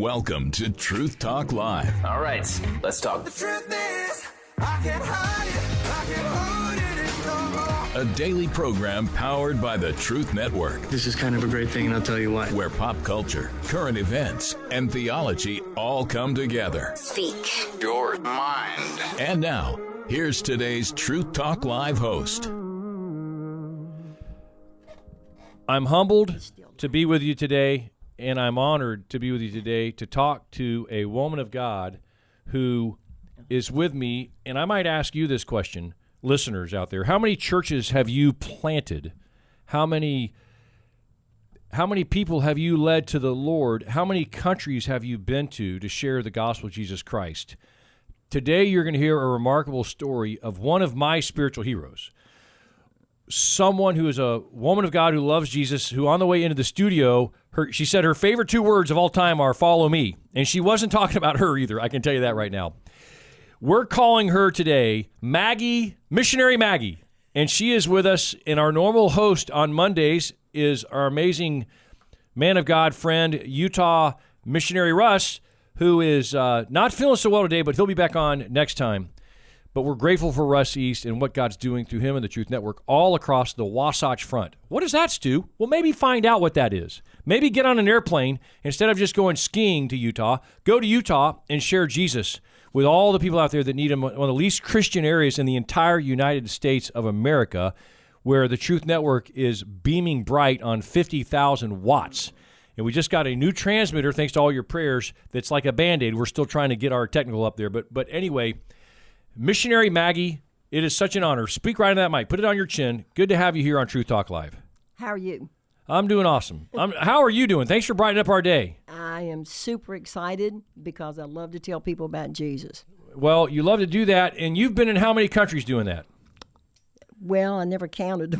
Welcome to Truth Talk Live. All right, let's talk. The truth is, I can't hide it, I can't hold it no more. A daily program powered by the Truth Network, This is kind of a great thing, and I'll tell you why. where pop culture, current events, and theology all come together. Speak Your mind. And now, here's today's Truth Talk Live host. I'm humbled to be with you today, and I'm honored to be with you today to talk to a woman of God who is with me. And I might ask you this question, listeners out there. How many churches have you planted? How many people have you led to the Lord? How many countries have you been to share the gospel of Jesus Christ? Today you're going to hear a remarkable story of one of my spiritual heroes. Someone who is a woman of God who loves Jesus, who on the way into the studio, she said her favorite two words of all time are "follow me." And she wasn't talking about her either, I can tell you that right now. We're calling her today Maggie, Missionary Maggie. And she is with us, and our normal host on Mondays is our amazing man of God friend, Utah Missionary Russ, who is not feeling so well today, but he'll be back on next time. But we're grateful for Russ East and what God's doing through him and the Truth Network all across the Wasatch Front. What does that, Stu? Well, maybe find out what that is. Maybe get on an airplane instead of just going skiing to Utah. Go to Utah and share Jesus with all the people out there that need him. One of the least Christian areas in the entire United States of America, where the Truth Network is beaming bright on 50,000 watts. And we just got a new transmitter, thanks to all your prayers, that's like a Band-Aid. We're still trying to get our technical up there. But anyway, Missionary Maggie, it is such an honor. Speak right into that mic. Put it on your chin. Good to have you here on Truth Talk Live. How are you? I'm doing awesome. How are you doing? Thanks for brightening up our day. I am super excited because I love to tell people about Jesus. Well, you love to do that, and you've been in how many countries doing that? Well, I never counted.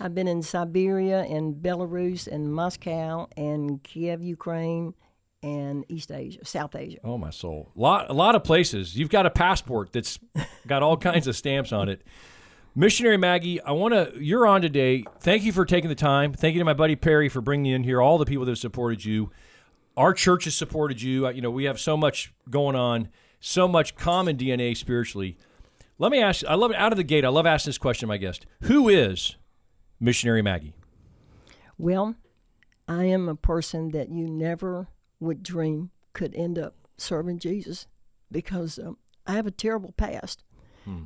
I've been in Siberia and Belarus and Moscow and Kiev, Ukraine, and East Asia, South Asia. Oh, my soul. A lot of places. You've got a passport that's got all kinds of stamps on it. Missionary Maggie, you're on today. Thank you for taking the time. Thank you to my buddy Perry for bringing you in here, all the people that have supported you. Our church has supported you. We have so much going on, so much common DNA spiritually. Let me ask, I love it out of the gate. I love asking this question to my guest. Who is Missionary Maggie? Well, I am a person that you never would dream could end up serving Jesus because I have a terrible past.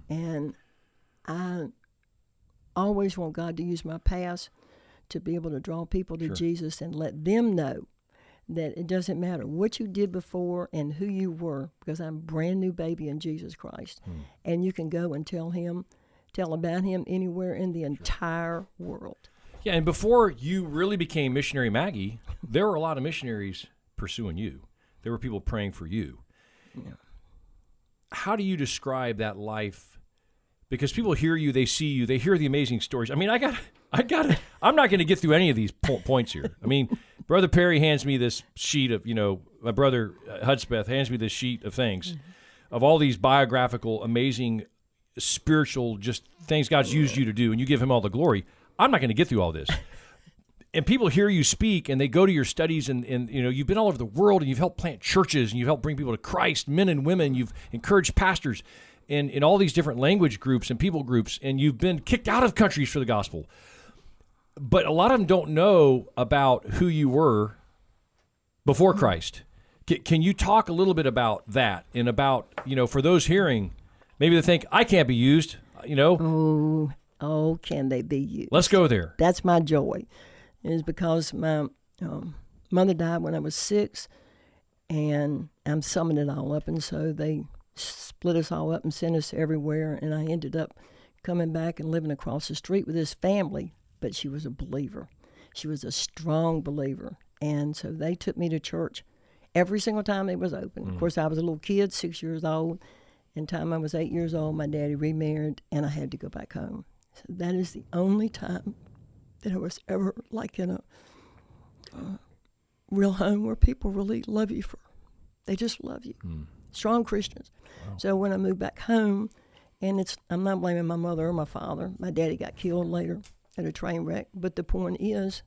And I always want God to use my past to be able to draw people to Jesus and let them know that it doesn't matter what you did before and who you were, because I'm a brand new baby in Jesus Christ. And you can go and tell about him anywhere in the entire world. Yeah, and before you really became Missionary Maggie, there were a lot of missionaries pursuing you. There were people praying for you. Yeah. How do you describe that life? Because people hear you, they see you, they hear the amazing stories. I mean, I'm not going to get through any of these points here. I mean, Brother Perry hands me this sheet of, my brother Hudspeth hands me this sheet of things, of all these biographical, amazing, spiritual, just things God's used you to do, and you give him all the glory. I'm not going to get through all this. And people hear you speak, and they go to your studies, and you've been all over the world, and you've helped plant churches, and you've helped bring people to Christ, men and women. You've encouraged pastors in all these different language groups and people groups, and you've been kicked out of countries for the gospel. But a lot of them don't know about who you were before Christ. Can you talk a little bit about that, and about, for those hearing, maybe they think, I can't be used, Oh, can they be used? Let's go there. That's my joy. Is because my mother died when I was 6, and I'm summing it all up, and so they split us all up and sent us everywhere, and I ended up coming back and living across the street with this family, but she was a believer. She was a strong believer, and so they took me to church every single time it was open. Of course, I was a little kid, 6 years old, and time I was 8 years old, my daddy remarried, and I had to go back home. So that is the only time that I was ever like in a real home where people really love you they just love you. Strong Christians. Wow. So when I moved back home, and I'm not blaming my mother or my father. My daddy got killed later at a train wreck. But the point is,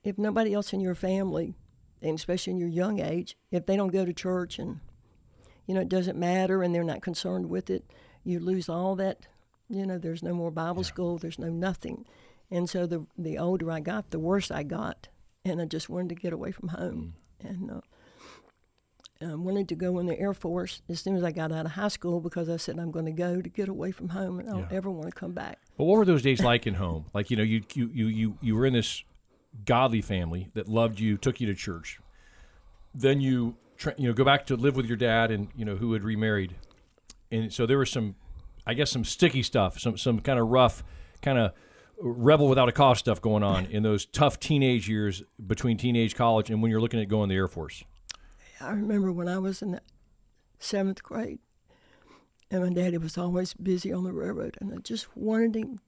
if nobody else in your family and especially in your young age, if they don't go to church and, it doesn't matter and they're not concerned with it, you lose all that. There's no more Bible school, there's no nothing. And so the older I got, the worse I got. And I just wanted to get away from home. And I wanted to go in the Air Force as soon as I got out of high school because I said I'm going to go to get away from home and I don't ever want to come back. Well, what were those days like in home? Like, you were in this godly family that loved you, took you to church. Then you go back to live with your dad and, who had remarried. And so there was some sticky stuff, some kind of rough, kind of rebel without a cause stuff going on in those tough teenage years between teenage, college, and when you're looking at going to the Air Force. I remember when I was in the 7th grade, and my daddy was always busy on the railroad, and I just wanted him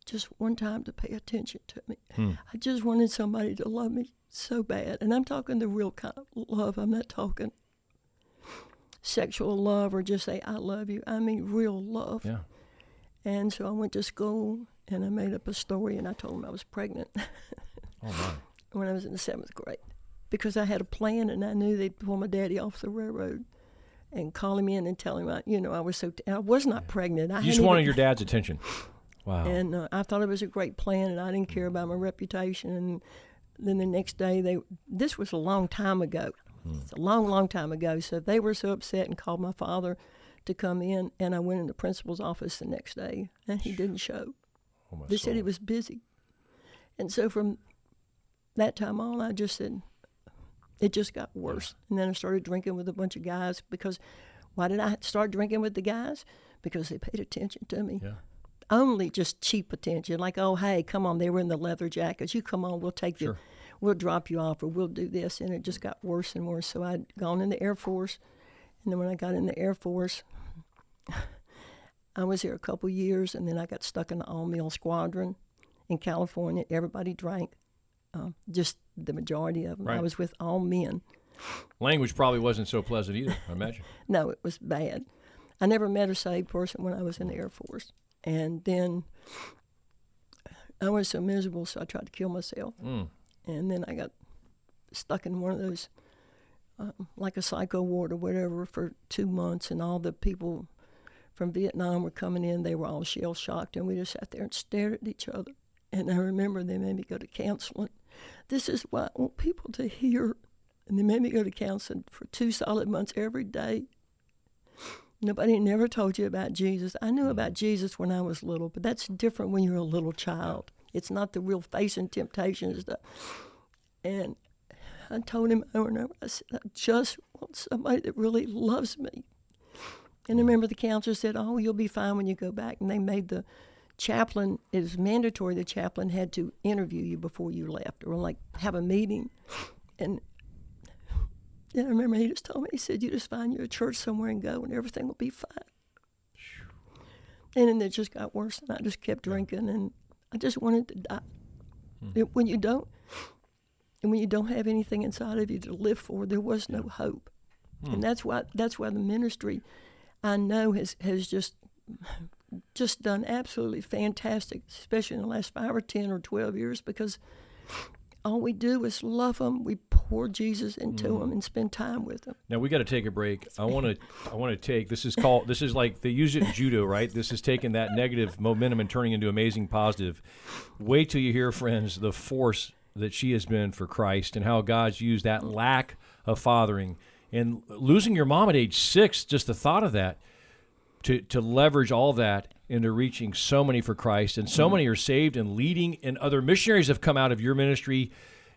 just one time to pay attention to me. I just wanted somebody to love me so bad. And I'm talking the real kind of love. I'm not talking sexual love or just say, I love you. I mean real love. Yeah. And so I went to school, and I made up a story, and I told him I was pregnant when I was in the 7th grade. Because I had a plan, and I knew they'd pull my daddy off the railroad and call him in and tell him, I was not pregnant. You just wanted your dad's attention. Wow. And I thought it was a great plan, and I didn't care about my reputation. And then the next day, this was a long time ago. It's a long, long time ago. So they were so upset and called my father to come in, and I went in the principal's office the next day, and he didn't show. They said he was busy. And so from that time on, I just said, it just got worse. And then I started drinking with a bunch of guys because why did I start drinking with the guys? Because they paid attention to me. Yeah. Only just cheap attention, like, oh, hey, come on, they were in the leather jackets. You come on, we'll take you, we'll drop you off, or we'll do this. And it just got worse and worse. So I'd gone in the Air Force. And then when I got in the Air Force, I was here a couple years, and then I got stuck in the all-male squadron in California. Everybody drank, just the majority of them. Right. I was with all men. Language probably wasn't so pleasant either, I imagine. No, it was bad. I never met a saved person when I was in the Air Force. And then I was so miserable, so I tried to kill myself. And then I got stuck in one of those, like a psycho ward or whatever, for 2 months, and all the people from Vietnam were coming in. They were all shell-shocked, and we just sat there and stared at each other. And I remember they made me go to counseling. This is what I want people to hear. And they made me go to counseling for 2 solid months every day. Nobody never told you about Jesus. I knew about Jesus when I was little, but that's different when you're a little child. It's not the real facing temptation and stuff. And I told him over and over, I said, I just want somebody that really loves me. And I remember the counselor said, oh, you'll be fine when you go back. And they made the chaplain, it was mandatory, the chaplain had to interview you before you left, or like have a meeting. And I remember he just told me, he said, you just find you a church somewhere and go, and everything will be fine. And then it just got worse, and I just kept drinking, and I just wanted to die. When you don't have anything inside of you to live for, there was no hope. And that's why the ministry, I know, has just done absolutely fantastic, especially in the last 5 or 10 or 12 years, because all we do is love them. We pour Jesus into them and spend time with them. Now we got to take a break. I want to take, this is like they use it in judo, right? This is taking that negative momentum and turning into amazing positive. Wait till you hear, friends, the force that she has been for Christ and how God's used that lack of fathering and losing your mom at age 6. Just the thought of that, to leverage all that into reaching so many for Christ, and so many are saved and leading, and other missionaries have come out of your ministry.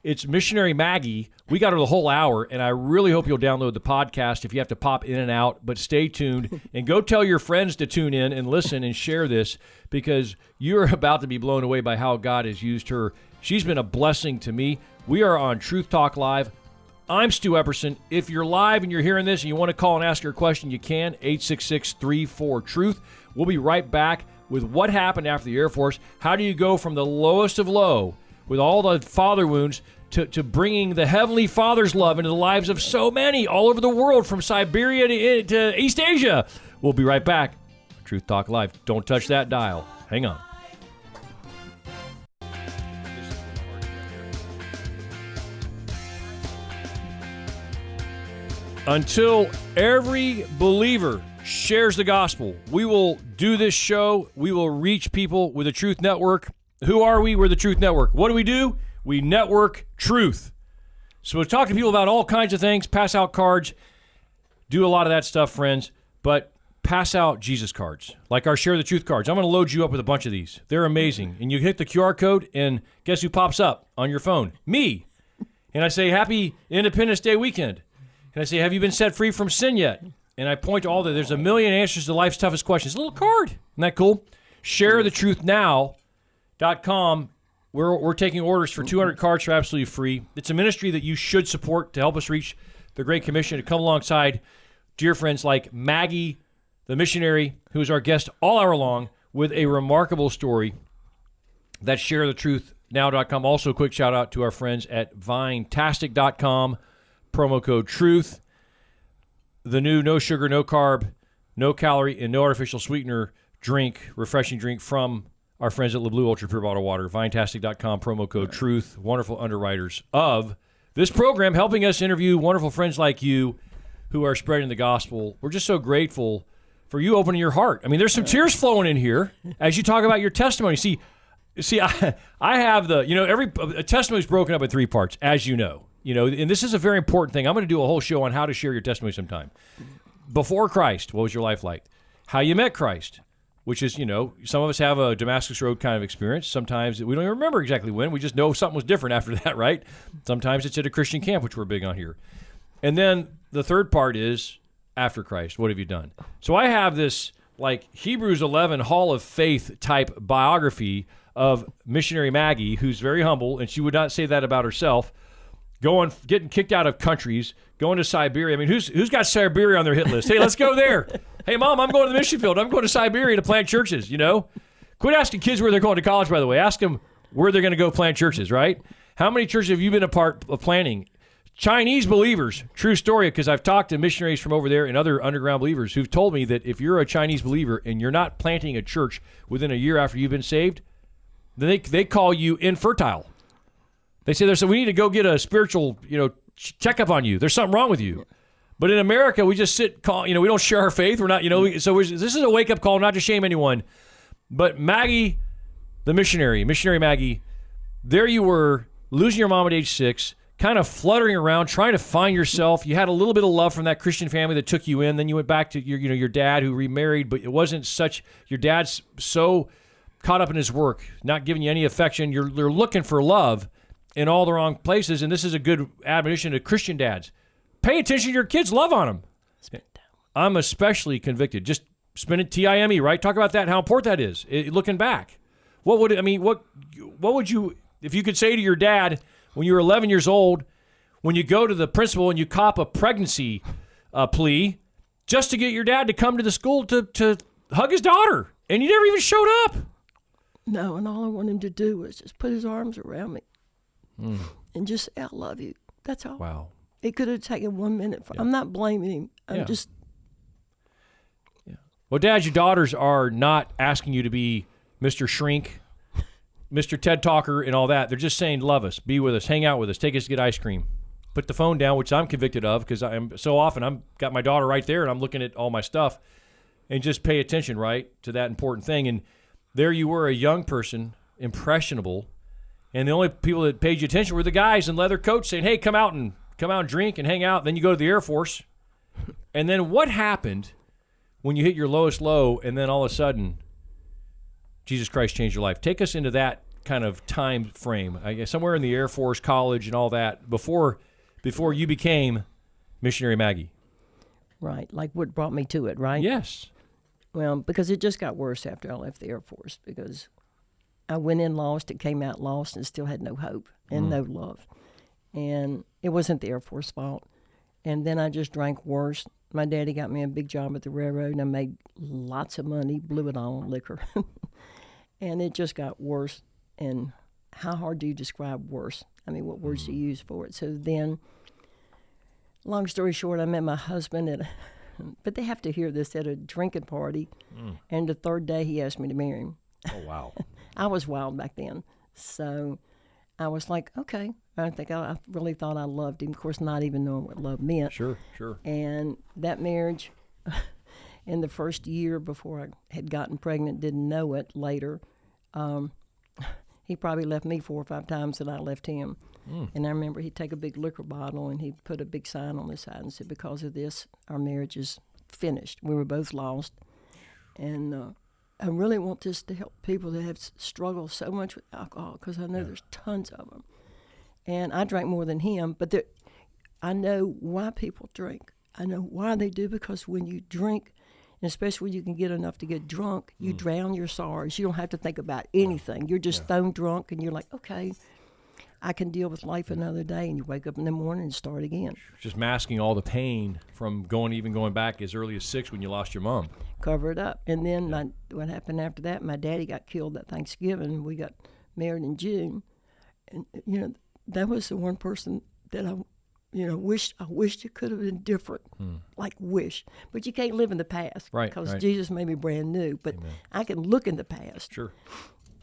It's Missionary Maggie. We got her the whole hour, and I really hope you'll download the podcast if you have to pop in and out, but stay tuned and go tell your friends to tune in and listen and share this, because you're about to be blown away by how God has used her. She's been a blessing to me. We are on Truth Talk Live. I'm Stu Epperson. If you're live and you're hearing this and you want to call and ask your question, you can, 866-34-TRUTH. We'll be right back with what happened after the Air Force. How do you go from the lowest of low, with all the father wounds, to bringing the Heavenly Father's love into the lives of so many all over the world, from Siberia to East Asia? We'll be right back. Truth Talk Live. Don't touch that dial. Hang on. Until every believer shares the gospel, we will do this show. We will reach people with the Truth Network. Who are we? We're the Truth Network. What do? We network truth. So we talk to people about all kinds of things, pass out cards, do a lot of that stuff, friends, but pass out Jesus cards, like our Share the Truth cards. I'm going to load you up with a bunch of these. They're amazing. And you hit the QR code, and guess who pops up on your phone? Me. And I say, Happy Independence Day weekend. And I say, have you been set free from sin yet? And I point to all that. There's a million answers to life's toughest questions. A little card. Isn't that cool? ShareTheTruthNow.com. We're taking orders for 200 cards for absolutely free. It's a ministry that you should support to help us reach the Great Commission, to come alongside dear friends like Maggie, the missionary, who is our guest all hour long, with a remarkable story. That's ShareTheTruthNow.com. Also, a quick shout out to our friends at Vinetastic.com. Promo code TRUTH. The new no sugar, no carb, no calorie, and no artificial sweetener refreshing drink from our friends at LeBlue Ultra Pure Bottled Water. Vinetastic.com, promo code TRUTH. Wonderful underwriters of this program, helping us interview wonderful friends like you who are spreading the gospel. We're just so grateful for you opening your heart. I mean, there's some tears flowing in here as you talk about your testimony. See, I have every testimony is broken up in 3 parts, as you know. And this is a very important thing. I'm going to do a whole show on how to share your testimony sometime. Before Christ, what was your life like? How you met Christ, which is, some of us have a Damascus Road kind of experience. Sometimes we don't even remember exactly when. We just know something was different after that, right? Sometimes it's at a Christian camp, which we're big on here. And then the third part is after Christ. What have you done? So I have this Hebrews 11 Hall of Faith type biography of missionary Maggie, who's very humble, and she would not say that about herself. Getting kicked out of countries, going to Siberia. I mean, who's got Siberia on their hit list? Hey, let's go there. Hey, Mom, I'm going to the mission field. I'm going to Siberia to plant churches, Quit asking kids where they're going to college, by the way. Ask them where they're going to go plant churches, right? How many churches have you been a part of planting? Chinese believers, true story, because I've talked to missionaries from over there and other underground believers who've told me that if you're a Chinese believer and you're not planting a church within a year after you've been saved, then they call you infertile. They say, we need to go get a spiritual, checkup on you. There's something wrong with you. But in America, we just we don't share our faith. We're not, this is a wake-up call, not to shame anyone. But Maggie, the missionary Maggie, there you were, losing your mom at age 6, kind of fluttering around, trying to find yourself. You had a little bit of love from that Christian family that took you in. Then you went back to your dad who remarried, but it wasn't such, your dad's so caught up in his work, not giving you any affection. You're looking for love in all the wrong places, and this is a good admonition to Christian dads. Pay attention to your kids. Love on them. I'm especially convicted. Just spend it TIME, right? Talk about that, how important that is. Looking back, what would you, if you could say to your dad when you were 11 years old, when you go to the principal and you cop a pregnancy plea, just to get your dad to come to the school to hug his daughter, and you never even showed up? No, and all I want him to do was just put his arms around me. And just say, I love you. That's all. Wow. It could have taken 1 minute. I'm not blaming him. I'm just. Yeah. Well, Dad, your daughters are not asking you to be Mr. Shrink, Mr. TED Talker, and all that. They're just saying, love us, be with us, hang out with us, take us to get ice cream. Put the phone down, which I'm convicted of because I'm so often I'm got my daughter right there and I'm looking at all my stuff, and just pay attention, right, to that important thing. And there you were, a young person, impressionable. And the only people that paid you attention were the guys in leather coats saying, hey, come out and drink and hang out. Then you go to the Air Force. And then what happened when you hit your lowest low and then all of a sudden Jesus Christ changed your life? Take us into that kind of time frame. I guess somewhere in the Air Force, college and all that, before you became missionary Maggie. Right, like what brought me to it, right? Yes. Well, because it just got worse after I left the Air Force, because I went in lost, it came out lost, and still had no hope and no love. And it wasn't the Air Force fault. And then I just drank worse. My daddy got me a big job at the railroad, and I made lots of money, blew it all on liquor. And it just got worse. And how hard do you describe worse? I mean, what words do you use for it? So then, long story short, I met my husband but they have to hear this, at a drinking party. And the third day, he asked me to marry him. Oh, wow. I was wild back then. So I was like, okay. I think I really thought I loved him. Of course, not even knowing what love meant. Sure. And that marriage, in the first year before I had gotten pregnant, didn't know it later. He probably left me 4 or 5 times and I left him. And I remember he'd take a big liquor bottle and he'd put a big sign on the side and said, because of this, our marriage is finished. We were both lost. And I really want this to help people that have struggled so much with alcohol, because I know there's tons of them. And I drank more than him, but I know why people drink. I know why they do, because when you drink, and especially when you can get enough to get drunk, you drown your sorrows. You don't have to think about anything. You're just stone drunk, and you're like, okay, I can deal with life another day. And you wake up in the morning and start again. Just masking all the pain from going back as early as 6 when you lost your mom. Cover it up. And then what happened after that, my daddy got killed that Thanksgiving. We got married in June. And, that was the one person that I wished it could have been different. Like wish. But you can't live in the past. Right. Because Jesus made me brand new. But Amen. I can look in the past. Sure.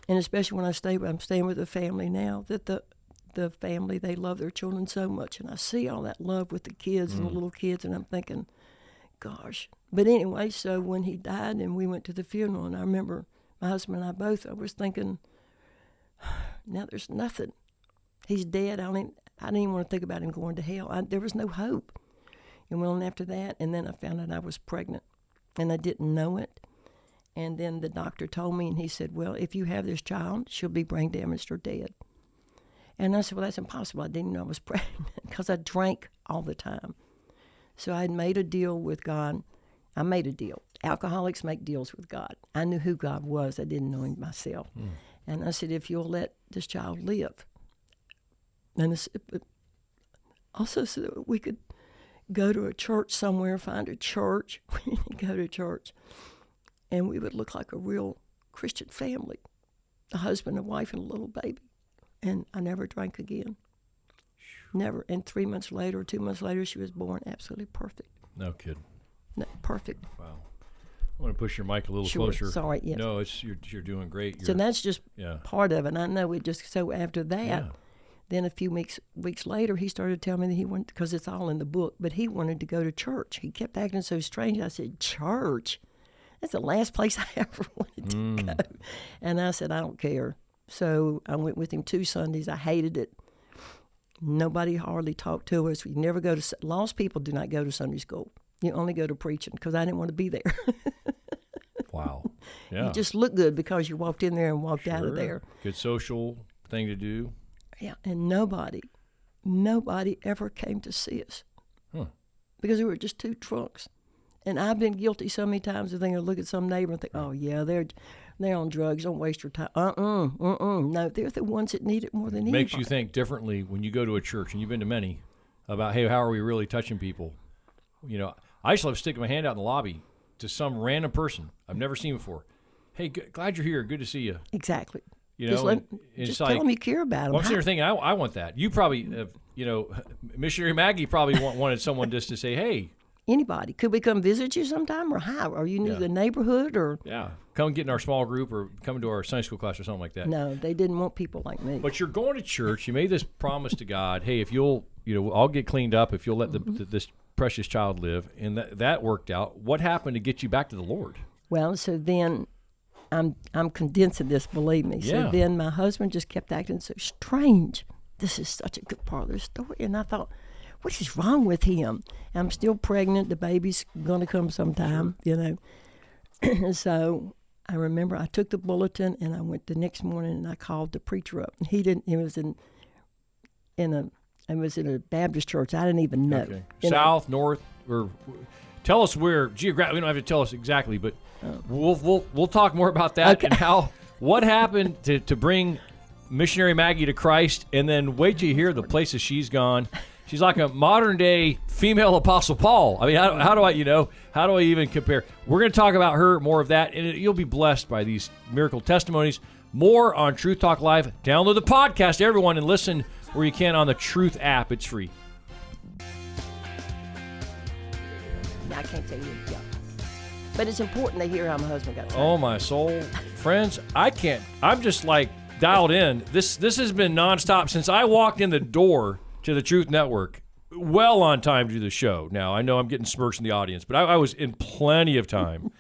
And especially when I'm staying with a family now, that the family, they love their children so much. And I see all that love with the kids and the little kids, and I'm thinking, gosh. But anyway, so when he died and we went to the funeral, and I remember my husband and I both, I was thinking, now there's nothing. He's dead. I didn't even want to think about him going to hell. There was no hope. And well, after that, and then I found out I was pregnant, and I didn't know it. And then the doctor told me, and he said, well, if you have this child, she'll be brain damaged or dead. And I said, well, that's impossible. I didn't know I was pregnant because I drank all the time. So I had made a deal with God. I made a deal. Alcoholics make deals with God. I knew who God was. I didn't know him myself. And I said, if you'll let this child live. And I said, but also so that we could go to a church somewhere, find a church, go to church, and we would look like a real Christian family, a husband, a wife, and a little baby. And I never drank again. Never. And 3 months later, or 2 months later, she was born absolutely perfect. No kidding. No, perfect. Wow. I want to push your mic a little closer. Sorry, yes. No, you're doing great. So that's just part of it. And I know it just, so after that, then a few weeks later, he started telling me that he wanted, because it's all in the book, but he wanted to go to church. He kept acting so strange. I said, church? That's the last place I ever wanted to go. And I said, I don't care. So I went with him 2 Sundays. I hated it. Nobody hardly talked to us. We never go to, lost people do not go to Sunday school. You only go to preaching, because I didn't want to be there. Wow. Yeah. You just look good because you walked in there and walked out of there. Good social thing to do. Yeah, and nobody ever came to see us. Because we were just 2 drunks. And I've been guilty so many times of thinking, look at some neighbor and think, oh, yeah, they're on drugs. Don't waste your time. No, they're the ones that need it more than anybody. Makes you think differently when you go to a church, and you've been to many, about, hey, how are we really touching people? I used to love sticking my hand out in the lobby to some random person I've never seen before. Hey, glad you're here. Good to see you. Exactly. Just tell them you care about them. Well, I'm sitting there thinking, I want that. You probably, Missionary Maggie probably wanted someone just to say, hey. Anybody. Could we come visit you sometime, or how? Or you knew the neighborhood, or? Yeah. Come get in our small group, or come to our Sunday school class or something like that. No, they didn't want people like me. But you're going to church. You made this promise to God, hey, if you'll, I'll get cleaned up if you'll let this precious child live. And that worked out. What happened to get you back to the Lord? Well, so then I'm condensing this, believe me. So then my husband just kept acting so strange. This is such a good part of the story. And I thought, what is wrong with him? I'm still pregnant. The baby's going to come sometime, So I remember I took the bulletin, and I went the next morning, and I called the preacher up. He didn't. It was in a Baptist church. I didn't even know. Okay. South, north, or tell us where geographically. We don't have to tell us exactly, but we'll talk more about that and what happened to bring Missionary Maggie to Christ, and then wait till you hear the places she's gone. She's like a modern-day female Apostle Paul. I mean, how do I even compare? We're going to talk about her, more of that, and you'll be blessed by these miracle testimonies. More on Truth Talk Live. Download the podcast, everyone, and listen where you can on the Truth app. It's free. I can't tell you, But it's important to hear how my husband got saved. Oh, my soul. Friends, I can't. I'm just like dialed in. This has been nonstop since I walked in the door to the Truth Network. Well on time to do the show. Now, I know I'm getting smirks in the audience, but I was in plenty of time.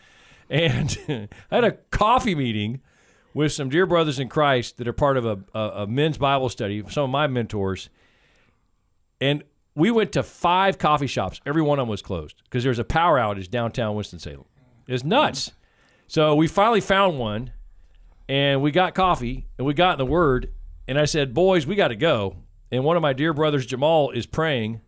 And I had a coffee meeting with some dear brothers in Christ that are part of a men's Bible study, some of my mentors. And we went to 5 coffee shops. Every one of them was closed because there's a power outage downtown Winston-Salem. It's nuts. So we finally found one, and we got coffee, and we got in the Word. And I said, boys, we got to go. And one of my dear brothers, Jamal, is praying.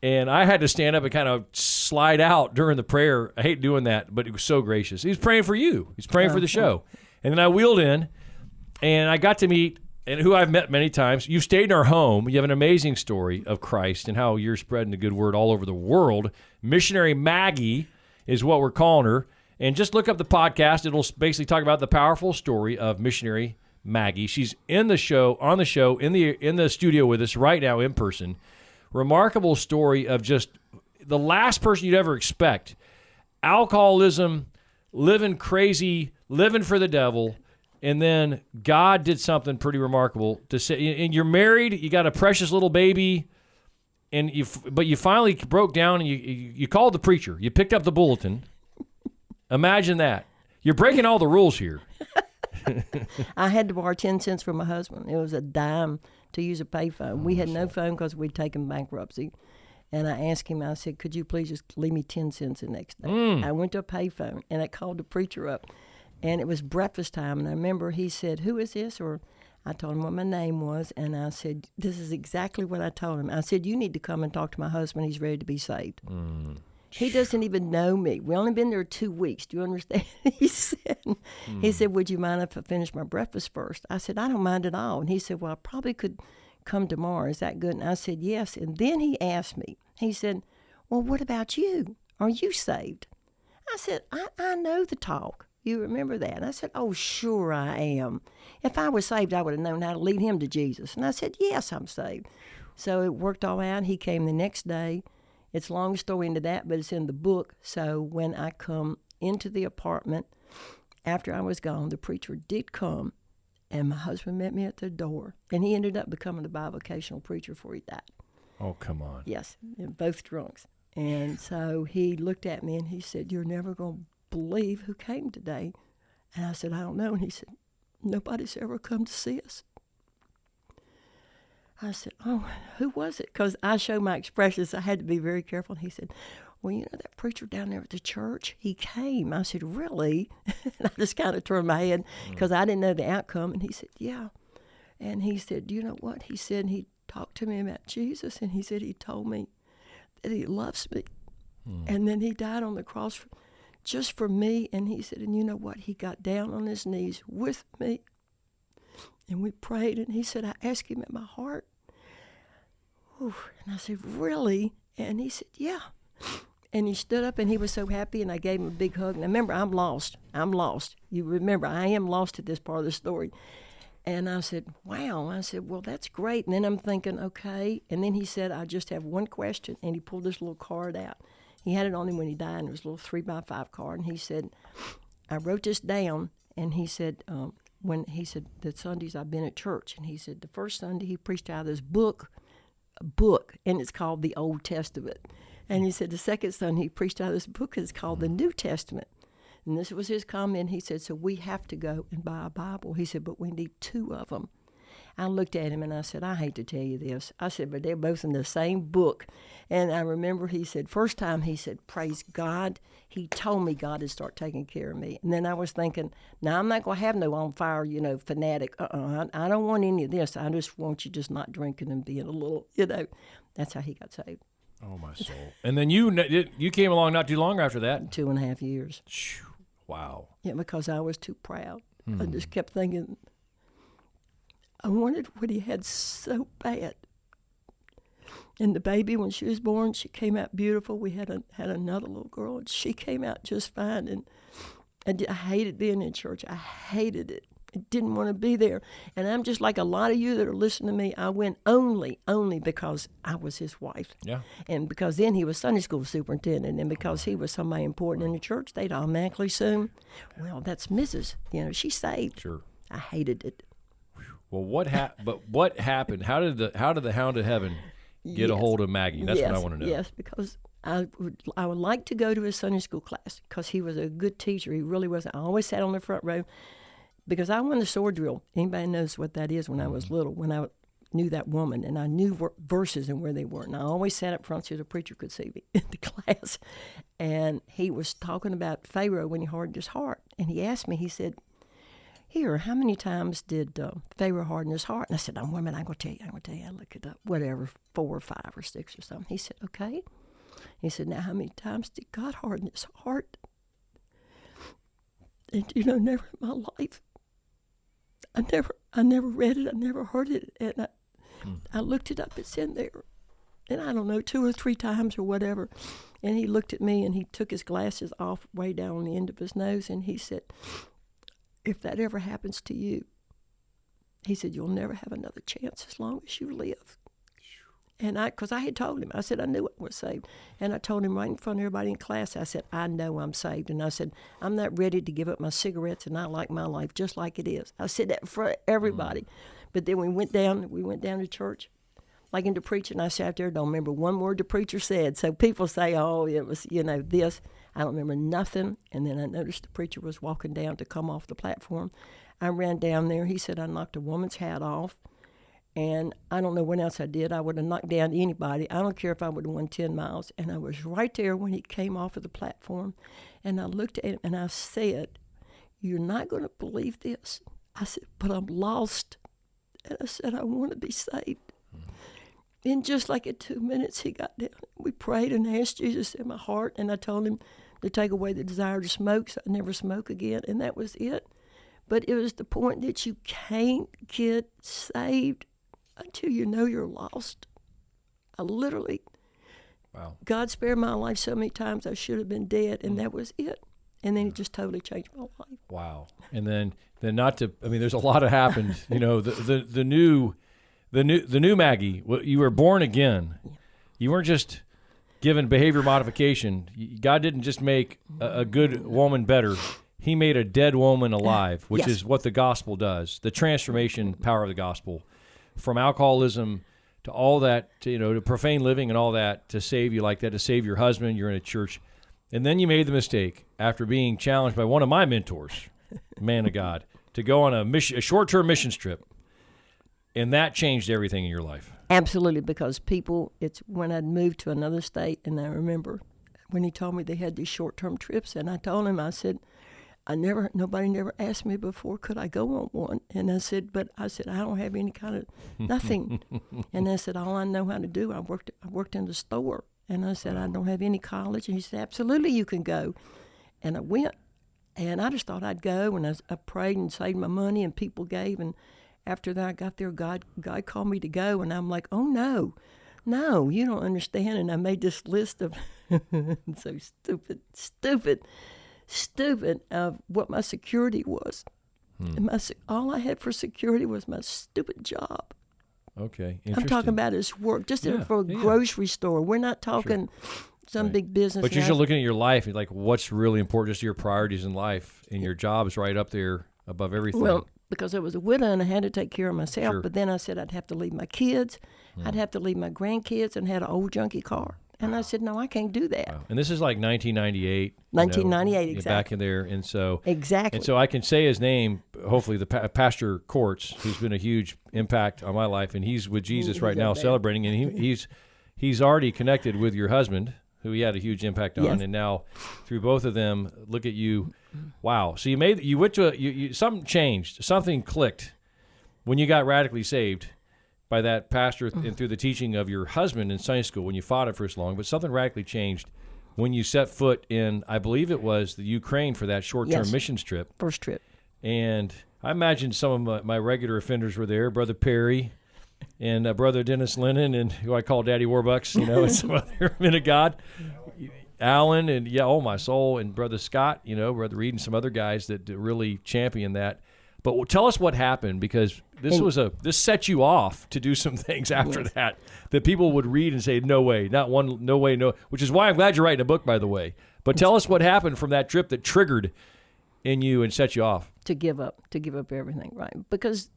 And I had to stand up and kind of slide out during the prayer. I hate doing that, but he was so gracious. He was praying for you. He's praying for the show. And then I wheeled in, and I got to meet, and who I've met many times. You've stayed in our home. You have an amazing story of Christ and how you're spreading the good word all over the world. Missionary Maggie is what we're calling her. And just look up the podcast. It'll basically talk about the powerful story of Missionary Maggie. She's in the show, in the studio with us right now in person. Remarkable story of just the last person you'd ever expect. Alcoholism, living crazy, living for the devil, and then God did something pretty remarkable to say. And you're married, you got a precious little baby, but you finally broke down and you called the preacher. You picked up the bulletin. Imagine that. You're breaking all the rules here. I had to borrow 10 cents from my husband. It was a dime to use a payphone. We had no phone because we'd taken bankruptcy. And I asked him, I said, could you please just leave me 10 cents the next day? I went to a payphone, and I called the preacher up. And it was breakfast time. And I remember he said, who is this? Or I told him what my name was. And I said, this is exactly what I told him. I said, you need to come and talk to my husband. He's ready to be saved. He doesn't even know me. We only been there 2 weeks. Do you understand? He said, would you mind if I finish my breakfast first? I said, I don't mind at all. And he said, well, I probably could come tomorrow. Is that good? And I said, yes. And then he asked me, he said, well, what about you? Are you saved? I said, I know the talk. You remember that? And I said, oh, sure I am. If I was saved, I would have known how to lead him to Jesus. And I said, yes, I'm saved. So it worked all out. He came the next day. It's a long story into that, but it's in the book. So when I come into the apartment, after I was gone, the preacher did come, and my husband met me at the door. And he ended up becoming a bivocational preacher before he died. Oh, come on. Yes, both drunks. And so he looked at me, and he said, you're never going to believe who came today. And I said, I don't know. And he said, nobody's ever come to see us. I said, oh, who was it? Because I show my expressions. I had to be very careful. And he said, well, you know that preacher down there at the church? He came. I said, really? And I just kind of turned my head because I didn't know the outcome. And he said, yeah. And he said, do you know what? He said he talked to me about Jesus, and he said he told me that he loves me. And then he died on the cross just for me. And he said, and you know what? He got down on his knees with me. And we prayed, and he said, I asked him at my heart. Ooh, and I said, really? And he said, yeah. And he stood up, and he was so happy, and I gave him a big hug. Now, remember, I'm lost. You remember, I am lost at this part of the story. And I said, wow. I said, well, that's great. And then I'm thinking, okay. And then he said, I just have one question. And he pulled this little card out. He had it on him when he died, and it was a little 3x5 card. And he said, I wrote this down, and he said, when he said the Sundays I've been at church, and he said the first Sunday he preached out of this book, and it's called the Old Testament. And he said the second Sunday he preached out of this book, and it's called the New Testament. And this was his comment. He said, so we have to go and buy a Bible. He said, but we need 2 of them. I looked at him and I said, I hate to tell you this. I said, but they're both in the same book. And I remember he said, first time he said, praise God. He told me God would start taking care of me. And then I was thinking, now I'm not going to have no on fire, fanatic. I don't want any of this. I just want you just not drinking and being a little, That's how he got saved. Oh, my soul. And then you came along not too long after that. 2.5 years. Wow. Yeah, because I was too proud. I just kept thinking, I wanted what he had so bad. And the baby, when she was born, she came out beautiful. We had another little girl, and she came out just fine. And I hated being in church. I hated it. I didn't want to be there. And I'm just like a lot of you that are listening to me. I went only because I was his wife. Yeah. And because then he was Sunday school superintendent, and because he was somebody important in the church, they'd automatically assume, well, that's Mrs. She's saved. Sure. I hated it. Well, what happened? How did the Hound of Heaven get a hold of Maggie? That's what I want to know. Yes, because I would like to go to his Sunday school class because he was a good teacher. He really was. I always sat on the front row because I won the sword drill. Anybody knows what that is when I was little, when I knew that woman, and I knew verses and where they were. And I always sat up front so the preacher could see me in the class. And he was talking about Pharaoh when he hardened his heart. And he asked me, he said, here, how many times did Pharaoh harden his heart? And I said, wait a minute, I'm going to tell you. I looked it up, whatever, 4 or 5 or 6 or something. He said, okay. He said, now how many times did God harden his heart? And, never in my life. I never read it. I never heard it. And I looked it up. It's in there. And I don't know, 2 or 3 times or whatever. And he looked at me and he took his glasses off way down on the end of his nose. And he said, if that ever happens to you, he said, you'll never have another chance as long as you live. And because I had told him, I said, I knew I was saved. And I told him right in front of everybody in class, I said, I know I'm saved. And I said, I'm not ready to give up my cigarettes and I like my life just like it is. I said that in front of everybody. But then we went down to church, like into preaching. I sat there, don't remember one word the preacher said. So people say, oh, it was, this. I don't remember nothing. And then I noticed the preacher was walking down to come off the platform. I ran down there. He said I knocked a woman's hat off. And I don't know what else I did. I would have knocked down anybody. I don't care if I would have won 10 miles. And I was right there when he came off of the platform. And I looked at him and I said, you're not going to believe this. I said, but I'm lost. And I said, I want to be saved. And just like in 2 minutes, he got down. We prayed and asked Jesus in my heart. And I told him to take away the desire to smoke so I'd never smoke again. And that was it. But it was the point that you can't get saved until you know you're lost. I literally, wow. God spared my life so many times I should have been dead, and that was it. And then it just totally changed my life. Wow. And then there's a lot that happened. The new Maggie, you were born again. Yeah. You weren't just given behavior modification. God didn't just make a good woman better. He made a dead woman alive, which yes. is what the gospel does. The transformation power of the gospel. From alcoholism to all that, to profane living and all that, to save you like that, to save your husband, you're in a church. And then you made the mistake, after being challenged by one of my mentors, man of God, to go on a short-term mission trip. And that changed everything in your life. Absolutely, because it's when I'd moved to another state, and I remember when he told me they had these short-term trips, and I told him, I said, nobody never asked me before, could I go on one? And I said, I don't have any kind of nothing. And I said, all I know how to do, I worked in the store. And I said, I don't have any college. And he said, absolutely, you can go. And I went. And I just thought I'd go. And I prayed and saved my money, and people gave. And after that, I got there, God called me to go. And I'm like, oh, no, you don't understand. And I made this list of so stupid of what my security was. And all I had for security was my stupid job. Okay, I'm talking about his work, just for a grocery store. We're not talking some big business. But you're just looking at your life, like what's really important, just your priorities in life, and your job is right up there above everything. Well, because I was a widow and I had to take care of myself, Sure. But then I said I'd have to leave my kids, I'd have to leave my grandkids, and had an old junky car. And I said, no, I can't do that. Wow. And this is like 1998. 1998, exactly. Back in there. And so exactly. And so I can say his name, hopefully, the Pastor Courts, who's been a huge impact on my life, and he's with Jesus right now celebrating, and he's already connected with your husband, who he had a huge impact on, Yes. and now through both of them, look at you. Wow. So you went to something changed, something clicked when you got radically saved by that pastor and through the teaching of your husband in Sunday school when you fought it for so long, but something radically changed when you set foot in, I believe it was the Ukraine for that short-term missions trip. First trip. And I imagine some of my regular offenders were there, Brother Perry and Brother Dennis Lennon, and who I call Daddy Warbucks, and some other men of God, Alan, and oh my soul, and Brother Scott, Brother Reed, and some other guys that really championed that. But tell us what happened, because this set you off to do some things after that people would read and say, no way, not one, no way, no, which is why I'm glad you're writing a book, by the way. But tell us what happened from that trip that triggered in you and set you off. To give up everything, right? Because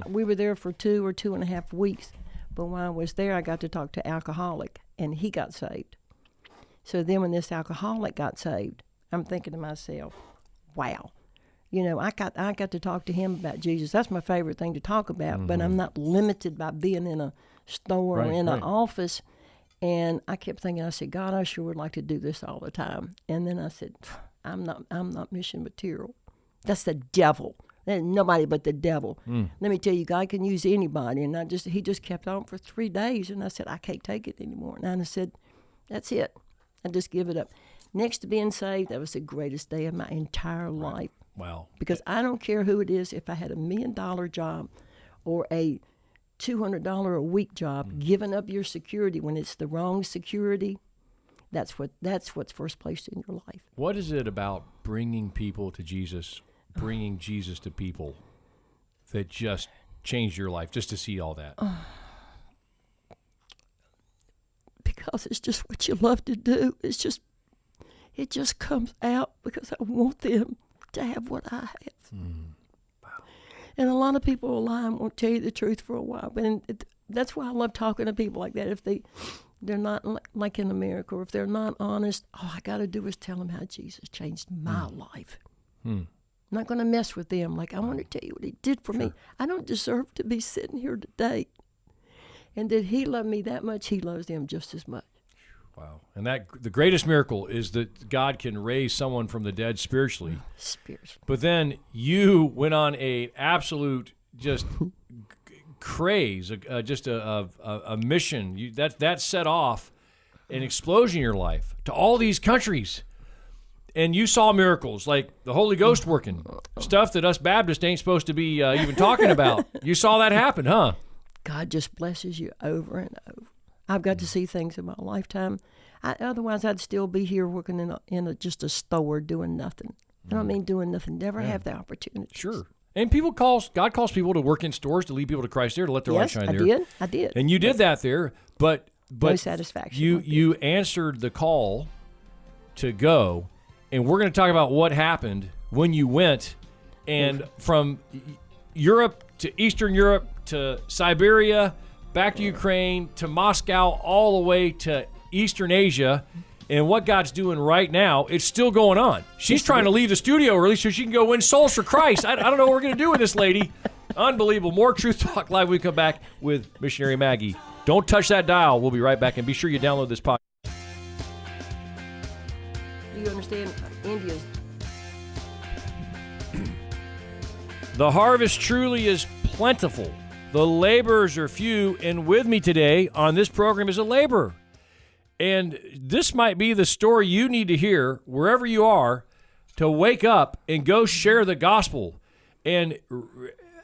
we were there for 2 or 2.5 weeks. But while I was there, I got to talk to an alcoholic, and he got saved. So then when this alcoholic got saved, I'm thinking to myself, wow. You know, I got to talk to him about Jesus. That's my favorite thing to talk about, but I'm not limited by being in a store or in an office. And I kept thinking, I said, God, I sure would like to do this all the time. And then I said, I'm not mission material. That's the devil. There's nobody but the devil. Let me tell you, God can use anybody. And he just kept on for 3 days. And I said, I can't take it anymore. And I said, that's it. I just give it up. Next to being saved, that was the greatest day of my entire life. Wow. Because I don't care who it is, if I had $1 million job or a $200 a week job, giving up your security when it's the wrong security, that's what's first place in your life. What is it about bringing people to Jesus, bringing Jesus to people, that just changed your life, just to see all that? Because it's just what you love to do. It just comes out because I want them to have what I have. Wow. And a lot of people will lie and won't tell you the truth for a while. But that's why I love talking to people like that. If they're not like in America, or if they're not honest, all I got to do is tell them how Jesus changed my life. I'm not going to mess with them. Like, I want to tell you what he did for me. I don't deserve to be sitting here today. And that he loved me that much, he loves them just as much. Wow. And the greatest miracle is that God can raise someone from the dead spiritually. Spiritually. But then you went on a absolute just craze, just a mission. That set off an explosion in your life to all these countries. And you saw miracles like the Holy Ghost working, stuff that us Baptists ain't supposed to be even talking about. You saw that happen, huh? God just blesses you over and over. I've got to see things in my lifetime. Otherwise, I'd still be here working in just a store doing nothing. I don't mean doing nothing. Never have the opportunity. Sure. And God calls people to work in stores, to lead people to Christ there, to let their light shine there. I did. And you did that there, but no satisfaction. You answered the call to go, and we're going to talk about what happened when you went, and from Europe to Eastern Europe to Siberia, back to Ukraine, to Moscow, all the way to Eastern Asia, and what God's doing right now. It's still going on. She's trying to leave the studio early so she can go win souls for Christ. I don't know what we're going to do with this lady. Unbelievable. More Truth Talk Live when we come back with Missionary Maggie. Don't touch that dial. We'll be right back, and be sure you download this podcast. Do you understand? India's... The harvest truly is plentiful. The laborers are few, and with me today on this program is a laborer. And this might be the story you need to hear wherever you are, to wake up and go share the gospel and